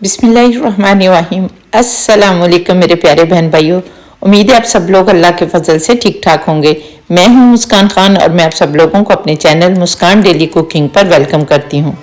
बिस्मिल्लाहिर्रहमानिर्रहीम। अस्सलाम वालेकुम मेरे प्यारे बहन भाइयों। उम्मीद है आप सब लोग अल्लाह के फजल से ठीक ठाक होंगे। मैं हूं मुस्कान खान और मैं आप सब लोगों को अपने चैनल मुस्कान डेली कुकिंग पर वेलकम करती हूं।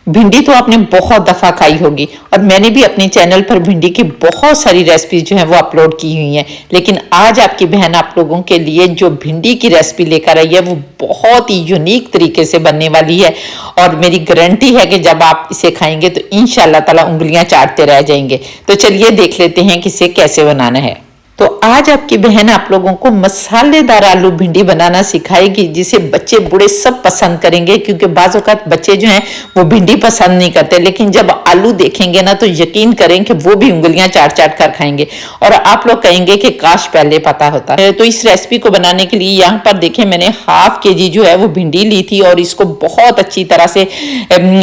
भिंडी तो आपने बहुत दफ़ा खाई होगी और मैंने भी अपने चैनल पर भिंडी की बहुत सारी रेसिपीज जो हैं वो अपलोड की हुई हैं, लेकिन आज आपकी बहन आप लोगों के लिए जो भिंडी की रेसिपी लेकर आई है वो बहुत ही यूनिक तरीके से बनने वाली है और मेरी गारंटी है कि जब आप इसे खाएंगे तो इंशाल्लाह ताला उंगलियां चाटते रह जाएंगे। तो चलिए देख लेते हैं कि इसे कैसे बनाना है। तो आज आपकी बहन आप लोगों को मसालेदार आलू भिंडी बनाना सिखाएगी जिसे बच्चे बूढ़े सब पसंद करेंगे, क्योंकि बाज़ औक़ात बच्चे जो हैं वो भिंडी पसंद नहीं करते, लेकिन जब आलू देखेंगे ना तो यकीन करें कि वो भी उंगलियां चाट चाट कर खाएंगे और आप लोग कहेंगे कि काश पहले पता होता। तो इस रेसिपी को बनाने के लिए यहाँ पर देखें मैंने हाफ केजी जो है वो भिंडी ली थी और इसको बहुत अच्छी तरह से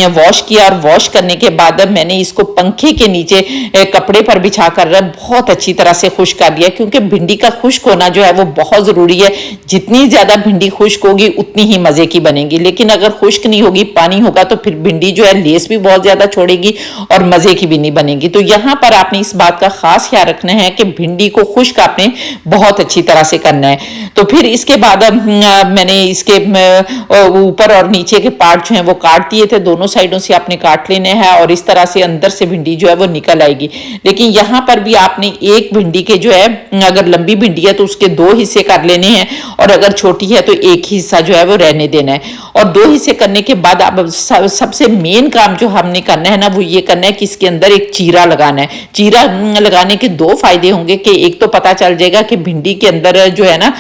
वॉश किया और वॉश करने के बाद मैंने इसको पंखे के नीचे कपड़े पर बिछा कर बहुत अच्छी तरह से खुश्क कर दिया, क्योंकि भिंडी का खुश्क होना जो है वो बहुत जरूरी है। जितनी ज्यादा भिंडी खुश्क होगी उतनी ही मजे की बनेगी, लेकिन अगर खुश्क नहीं होगी पानी होगा तो फिर भिंडी जो है लेस भी बहुत ज्यादा छोड़ेगी और मजे की भी नहीं बनेगी। तो यहाँ पर आपने इस बात का खास ख्याल रखना है कि भिंडी को खुश्क आपने बहुत अच्छी तरह से करना है। तो फिर इसके बाद मैंने इसके ऊपर और नीचे के पार्ट जो है वो काट दिए थे, दोनों साइडों से आपने काट लेने हैं और इस तरह से अंदर से भिंडी जो है वो निकल आएगी। लेकिन यहाँ पर भी आपने एक भिंडी के जो है अगर लंबी भिंडी है तो उसके दो हिस्से कर लेने हैं और अगर छोटी है तो एक ही हिस्सा जो है वो रहने देना है। और दो हिस्से करने के बाद अब सबसे मेन काम जो हमने करना है ना वो ये करना है कि इसके अंदर एक चीरा लगाना है। चीरा लगाने के दो फायदे होंगे कि एक तो पता चल जाएगा कि भिंडी के अंदर जो है ना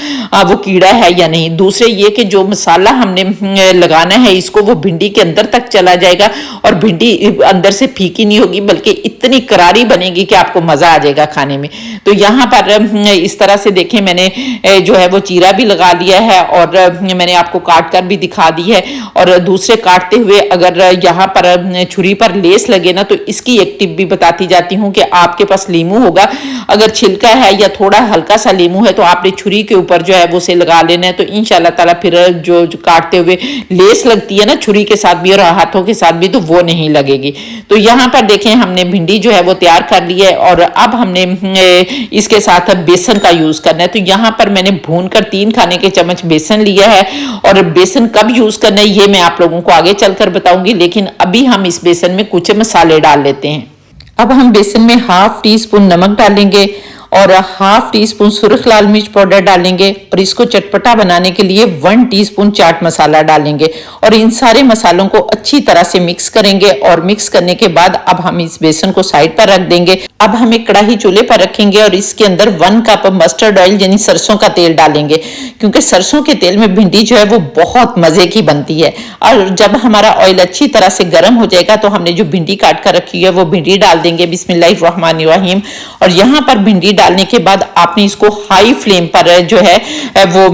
वो कीड़ा है या नहीं, दूसरे ये कि जो मसाला हमने लगाना है इसको वो भिंडी के अंदर तक चला जाएगा और भिंडी अंदर से फीकी नहीं होगी बल्कि इतनी करारी बनेगी कि आपको मजा आ जाएगा खाने में। तो यहाँ पर इस तरह से देखें मैंने जो है वो चीरा भी लगा लिया है और मैंने आपको काट कर भी दिखा दी है। और दूसरे काटते हुए अगर यहाँ पर छुरी पर लेस लगे ना तो इसकी एक टिप भी बताती जाती हूँ कि आपके पास लीमू होगा, अगर छिलका है या थोड़ा हल्का सा लीमू है तो आपने छुरी के ऊपर जो है वो उसे लगा लेना है, तो इंशाल्लाह ताला फिर जो काटते हुए लेस लगती है ना छुरी के साथ भी और हाथों के साथ भी तो वो नहीं लगेगी। तो यहाँ पर देखें हमने भिंडी जो है वो तैयार कर ली है और अब हमने इसके साथ बेसन का यूज करना है। तो यहाँ पर मैंने भून कर 3 खाने के चम्मच बेसन लिया है और बेसन कब यूज करना है ये मैं आप लोगों को आगे चलकर बताऊंगी, लेकिन अभी हम इस बेसन में कुछ मसाले डाल लेते हैं। अब हम बेसन में हाफ टी स्पून नमक डालेंगे और हाफ टी स्पून सुर्ख लाल मिर्च पाउडर डालेंगे और इसको चटपटा बनाने के लिए 1 टीस्पून चाट मसाला डालेंगे और इन सारे मसालों को अच्छी तरह से मिक्स करेंगे। और मिक्स करने के बाद अब हम इस बेसन को साइड पर रख देंगे। अब हम एक कढ़ाई चूल्हे पर रखेंगे और इसके अंदर 1 कप मस्टर्ड ऑयल यानी सरसों का तेल डालेंगे, क्योंकि सरसों के तेल में भिंडी जो है वो बहुत मजे की बनती है। और जब हमारा ऑयल अच्छी तरह से गर्म हो जाएगा तो हमने जो भिंडी काट कर रखी है वो भिंडी डाल देंगे बिस्मिल्लाहिर्रहमानिर्रहीम। और यहाँ पर भिंडी डालने के बाद आपने इसको हाई फ्लेम पर जो है वो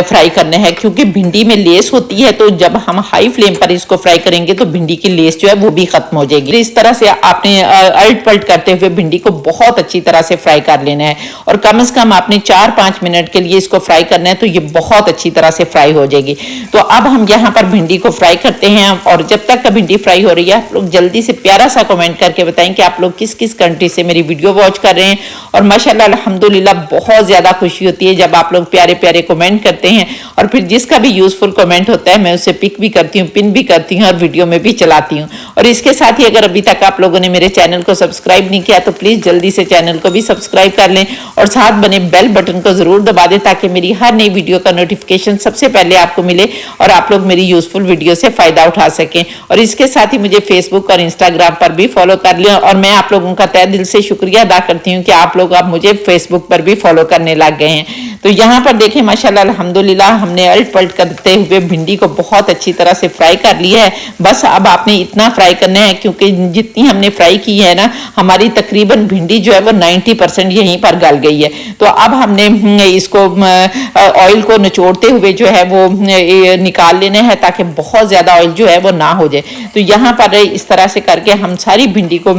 फ्राई करना है, क्योंकि भिंडी में लेस होती है तो जब हम हाई फ्लेम पर इसको फ्राई करेंगे तो भिंडी की लेस जो है वो भी खत्म हो जाएगी। इस तरह से आपने अल्ट पलट करते हुए भिंडी को बहुत अच्छी तरह से फ्राई कर लेना है और कम से कम आपने 4-5 मिनट के लिए इसको फ्राई करना है, तो ये बहुत अच्छी तरह से फ्राई हो जाएगी। तो अब हम यहाँ पर भिंडी को फ्राई करते हैं और जब तक भिंडी फ्राई हो रही है आप लोग जल्दी से प्यारा सा कमेंट करके बताएं कि आप लोग किस किस कंट्री से मेरी वीडियो वॉच कर रहे हैं। और माशाल्लाह अल्हम्दुलिल्लाह बहुत ज्यादा खुशी होती है जब आप लोग प्यारे प्यारे कमेंट करते हैं और फिर जिसका भी यूजफुल कमेंट होता है मैं उसे पिक भी करती हूँ, पिन भी करती हूँ और वीडियो में भी चलाती हूँ। और इसके साथ ही अगर अभी तक आप लोगों ने मेरे चैनल को सब्सक्राइब नहीं किया तो प्लीज जल्दी से चैनल को भी सब्सक्राइब कर लें और साथ बने बेल बटन को जरूर दबा दें ताकि मेरी हर नई वीडियो का नोटिफिकेशन सबसे पहले आपको मिले और आप लोग मेरी यूजफुल वीडियो से फायदा उठा सकें। और इसके साथ ही मुझे फेसबुक और इंस्टाग्राम पर भी फॉलो कर लें और मैं आप लोगों का तहे दिल से शुक्रिया अदा करती हूँ कि आप लोग अब मुझे फेसबुक पर भी फॉलो करने लग गए हैं। तो यहाँ पर देखें माशाल्लाह अल्हम्दुलिल्लाह हमने अल्ट पलट करते हुए भिंडी को बहुत अच्छी तरह से फ्राई कर लिया है। बस अब आपने इतना फ्राई करना है क्योंकि जितनी हमने फ्राई की है ना हमारी तकरीबन भिंडी जो है वो 90% यहीं पर गल गई है। तो अब हमने इसको ऑयल को निचोड़ते हुए जो है वो निकाल लेना है ताकि बहुत ज्यादा ऑयल जो है वो ना हो जाए। तो यहाँ पर इस तरह से करके हम सारी भिंडी को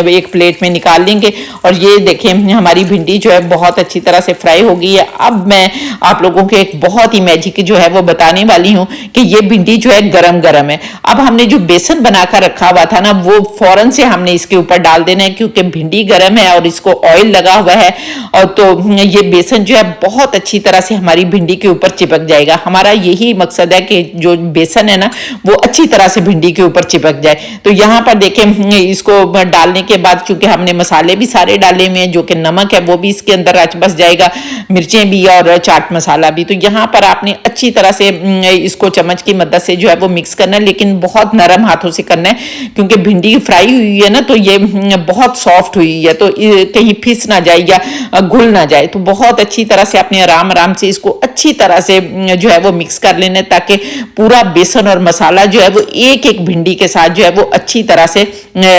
एक प्लेट में निकाल लेंगे और ये देखें हमारी हमारी भिंडी जो है बहुत अच्छी तरह से फ्राई हो गई है। अब मैं आप लोगों को एक बहुत ही मैजिक जो है वो बताने वाली हूँ कि ये भिंडी जो है गरम गरम है। अब हमने जो बेसन बनाकर रखा हुआ था ना, वो फौरन से हमने इसके ऊपर डाल देना है, क्योंकि भिंडी गरम है और इसको ऑयल लगा हुआ है। और तो ये बेसन जो है बहुत अच्छी तरह से हमारी भिंडी के ऊपर चिपक जाएगा। हमारा यही मकसद है कि जो बेसन है ना, वो अच्छी तरह से भिंडी के ऊपर चिपक जाए। तो यहाँ पर देखें, इसको डालने के बाद चूंकि हमने मसाले भी सारे डाले हुए हैं, जो कि नमक है वो भी इसके अंदर रच बस जाएगा, मिर्चें भी और चाट मसाला भी। तो यहाँ पर आपने अच्छी तरह से इसको चम्मच की मदद से जो है वो मिक्स करना है, लेकिन बहुत नरम हाथों से करना है, क्योंकि भिंडी फ्राई हुई है ना, तो ये बहुत सॉफ्ट हुई है, तो कहीं फिस ना जाए या घुल ना जाए। तो बहुत अच्छी तरह से अपने आराम आराम से इसको अच्छी तरह से जो है वो मिक्स कर लेना है, ताकि पूरा बेसन और मसाला जो है वो एक एक भिंडी के साथ जो है वो अच्छी तरह से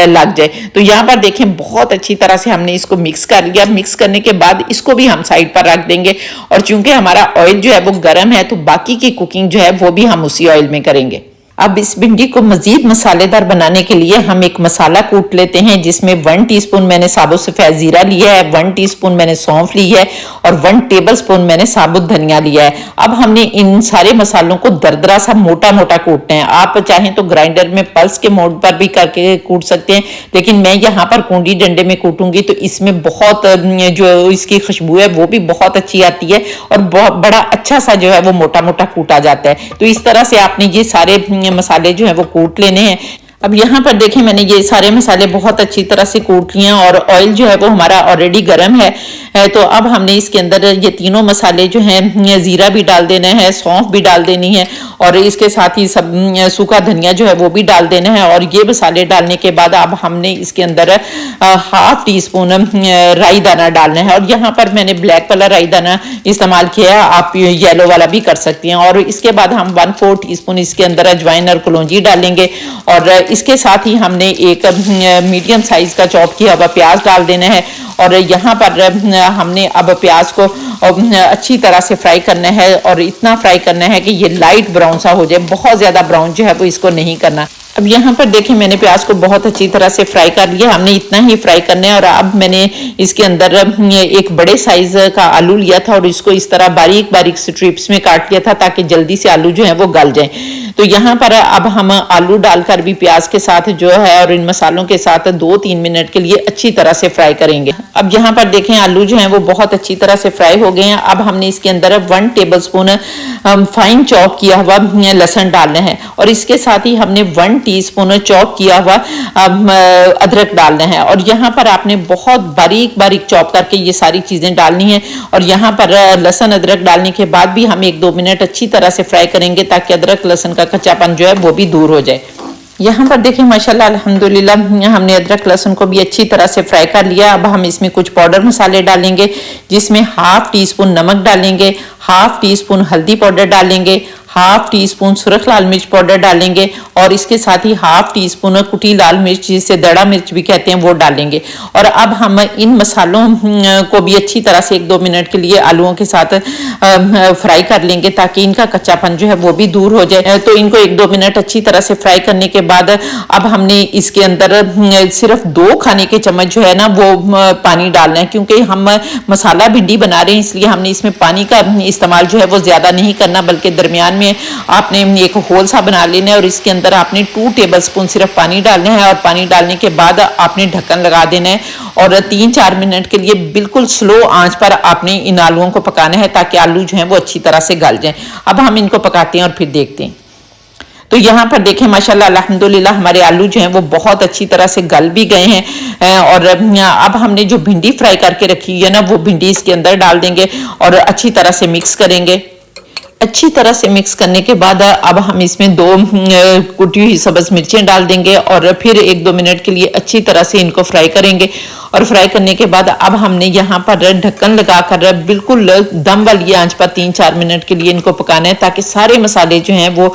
लग जाए। तो यहाँ पर देखें, बहुत अच्छी तरह से हमने इसको मिक्स कर लिया। मिक्स करने के बाद इसको भी हम साइड पर रख देंगे, और चूंकि हमारा ऑयल जो है वो गर्म है, तो बाकी की कुकिंग जो है वो भी हम उसी ऑयल में करेंगे। अब इस भिंडी को मजीद मसालेदार बनाने के लिए हम एक मसाला कूट लेते हैं, जिसमें 1 टीस्पून मैंने साबुत सफेद जीरा लिया है, 1 टीस्पून मैंने सौंफ ली है, और 1 टेबलस्पून मैंने साबुत धनिया लिया है। अब हमने इन सारे मसालों को दरदरा सा मोटा मोटा कूटना है। आप चाहें तो ग्राइंडर में पल्स के मोड पर भी करके कूट सकते हैं, लेकिन मैं यहाँ पर कूंडी डंडे में कूटूंगी, तो इसमें बहुत जो इसकी खुशबू है वो भी बहुत अच्छी आती है, और बहुत बड़ा अच्छा सा जो है वो मोटा मोटा कूटा जाता है। तो इस तरह से आपने ये सारे मसाले जो है वो कूट लेने हैं। अब यहाँ पर देखें, मैंने ये सारे मसाले बहुत अच्छी तरह से कूट लिए हैं, और ऑयल जो है वो हमारा ऑलरेडी गर्म है। तो अब हमने इसके अंदर ये तीनों मसाले जो हैं, जीरा भी डाल देना है, सौंफ भी डाल देनी है, और इसके साथ ही सब सूखा धनिया जो है वो भी डाल देना है। और ये मसाले डालने के बाद अब हमने इसके अंदर 1/2 टीस्पून राई दाना डालना है, और यहाँ पर मैंने ब्लैक वाला राई दाना इस्तेमाल किया है, आप येलो वाला भी कर सकती हैं। और इसके बाद हम 1/4 टीस्पून इसके अंदर अजवाइन और कलौंजी डालेंगे, और इसके साथ ही हमने एक मीडियम साइज का चॉप किया हुआ प्याज डाल देना है। और यहाँ पर हमने अब प्याज को अच्छी तरह से फ्राई करना है, और इतना फ्राई करना है कि ये लाइट ब्राउन सा हो जाए, बहुत ज्यादा ब्राउन जो है वो इसको नहीं करना। अब यहाँ पर देखें, मैंने प्याज को बहुत अच्छी तरह से फ्राई कर लिया, हमने इतना ही फ्राई करना है। और अब मैंने इसके अंदर एक बड़े साइज का आलू लिया था, और इसको इस तरह बारीक बारीक स्ट्रिप्स में काट लिया था, ताकि जल्दी से आलू जो है वो गल जाए। तो यहाँ पर अब हम आलू डालकर भी प्याज के साथ जो है और इन मसालों के साथ 2-3 मिनट के लिए अच्छी तरह से फ्राई करेंगे। अब यहाँ पर देखें, आलू जो है वो बहुत अच्छी तरह से फ्राई हो गए हैं। अब हमने इसके अंदर 1 टेबलस्पून फाइन चॉप किया हुआ लहसुन डालना है, और इसके साथ ही हमने 1 टीस्पून चॉप किया हुआ अदरक डालना है। और यहाँ पर आपने बहुत बारीक बारीक चॉप करके ये सारी चीजें डालनी है। और यहाँ पर लहसुन अदरक डालने के बाद भी हम 1-2 मिनट अच्छी तरह से फ्राई करेंगे, ताकि अदरक लहसुन का कच्चापन जो है वो भी दूर हो जाए। यहाँ पर देखें, माशाल्लाह अल्हम्दुलिल्लाह हमने अदरक लहसुन को भी अच्छी तरह से फ्राई कर लिया। अब हम इसमें कुछ पाउडर मसाले डालेंगे, जिसमें 1/2 टीस्पून नमक डालेंगे, 1/2 टीस्पून हल्दी पाउडर डालेंगे, 1/2 टीस्पून सुरख लाल मिर्च पाउडर डालेंगे, और इसके साथ ही 1/2 टीस्पून कुटी लाल मिर्च, जिसे दड़ा मिर्च भी कहते हैं, वो डालेंगे। और अब हम इन मसालों को भी अच्छी तरह से 1-2 मिनट के लिए आलूओं के साथ फ्राई कर लेंगे, ताकि इनका कच्चापन जो है वो भी दूर हो जाए। तो इनको 1-2 मिनट अच्छी तरह से फ्राई करने के बाद अब हमने इसके अंदर सिर्फ 2 खाने के चम्मच जो है ना वो पानी डालना है, क्योंकि हम मसाला भिंडी बना रहे हैं, इसलिए हमने इसमें पानी का इस्तेमाल जो है वो ज्यादा नहीं करना, बल्कि दरमियान में आपने एक होल सा बना लेना है, और इसके अंदर आपने 2 टेबलस्पून सिर्फ पानी डालना है। और पानी डालने के बाद आपने ढक्कन लगा देना है, और 3-4 मिनट के लिए बिल्कुल स्लो आंच पर आपने इन आलूओं को पकाना है, ताकि आलू जो है वो अच्छी तरह से गल जाए। अब हम इनको पकाते हैं और फिर देखते हैं। तो यहाँ पर देखें, माशाल्लाह अल्हम्दुलिल्लाह हमारे आलू जो हैं वो बहुत अच्छी तरह से गल भी गए हैं। और अब हमने जो भिंडी फ्राई करके रखी है ना, वो भिंडी इसके अंदर डाल देंगे और अच्छी तरह से मिक्स करेंगे। अच्छी तरह से मिक्स करने के बाद अब हम इसमें 2 कुटी हुई सब्ज मिर्चें डाल देंगे, और फिर 1-2 मिनट के लिए अच्छी तरह से इनको फ्राई करेंगे। और फ्राई करने के बाद अब हमने यहाँ पर ढक्कन लगाकर बिल्कुल दम वाली आंच पर 3-4 मिनट के लिए इनको पकाना है, ताकि सारे मसाले जो हैं वो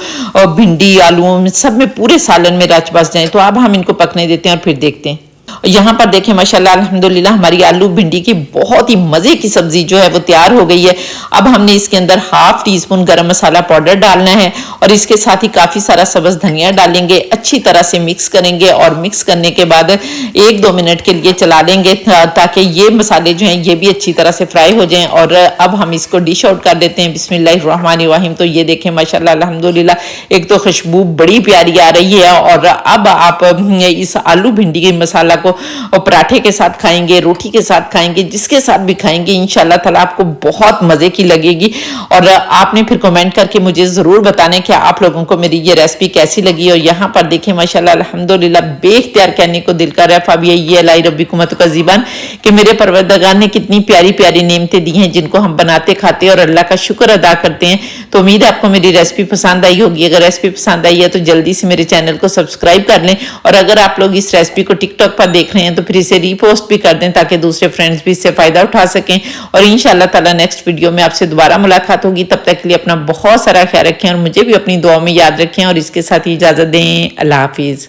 भिंडी आलूओं में सब में पूरे सालन में रच बस जाए। तो अब हम इनको पकने देते हैं और फिर देखते हैं। यहाँ पर देखें, माशाल्लाह अल्हम्दुलिल्लाह हमारी आलू भिंडी की बहुत ही मजे की सब्जी जो है वो तैयार हो गई है। अब हमने इसके अंदर 1/2 टीस्पून गरम मसाला पाउडर डालना है, और इसके साथ ही काफ़ी सारा सब्ज़ धनिया डालेंगे, अच्छी तरह से मिक्स करेंगे और मिक्स करने के बाद 1-2 मिनट के लिए चला लेंगे ताकि ये मसाले जो हैं ये भी अच्छी तरह से फ्राई हो जाएं। और अब हम इसको डिश आउट कर देते हैं। बिस्मिल्लाहिर्रहमानिर्रहीम। तो ये देखें माशाल्लाह अल्हम्दुलिल्लाह एक तो खुशबू बड़ी प्यारी आ रही है। और अब आप इस आलू भिंडी के मसाला को पराठे के साथ खाएंगे, रोटी के साथ खाएंगे, जिसके साथ भी खाएंगे इंशाल्लाह ताला आपको बहुत मज़े की लगेगी। और आपने फिर कमेंट करके मुझे ज़रूर बताना कि आप लोगों को मेरी ये रेसिपी कैसी लगी। और यहाँ पर देखें माशाल्लाह अल्हम्दुलिल्लाह बेख्तियार कहने को दिल कर रहा है फ़ाबिया अलाई रब्बिकुम का ज़ीबान कि मेरे परवरदिगार ने कितनी प्यारी प्यारी नेमतें दी हैं जिनको हम बनाते खाते हैं और अल्लाह का शुक्र अदा करते हैं। तो उम्मीद है आपको मेरी रेसिपी पसंद आई होगी। अगर रेसिपी पसंद आई है तो जल्दी से मेरे चैनल को सब्सक्राइब कर लें। और अगर आप लोग इस रेसिपी को टिकटॉक पर देख रहे हैं तो फिर इसे रीपोस्ट भी कर दें ताकि दूसरे फ्रेंड्स भी इससे फ़ायदा उठा सकें। और इंशाअल्लाह ताला नेक्स्ट वीडियो में आपसे दोबारा मुलाकात होगी। तब तक के लिए अपना बहुत सारा ख्याल रखें और मुझे भी अपनी दुआ में याद रखें। और इसके साथ ही इजाज़त दें। अल्लाह हाफिज़।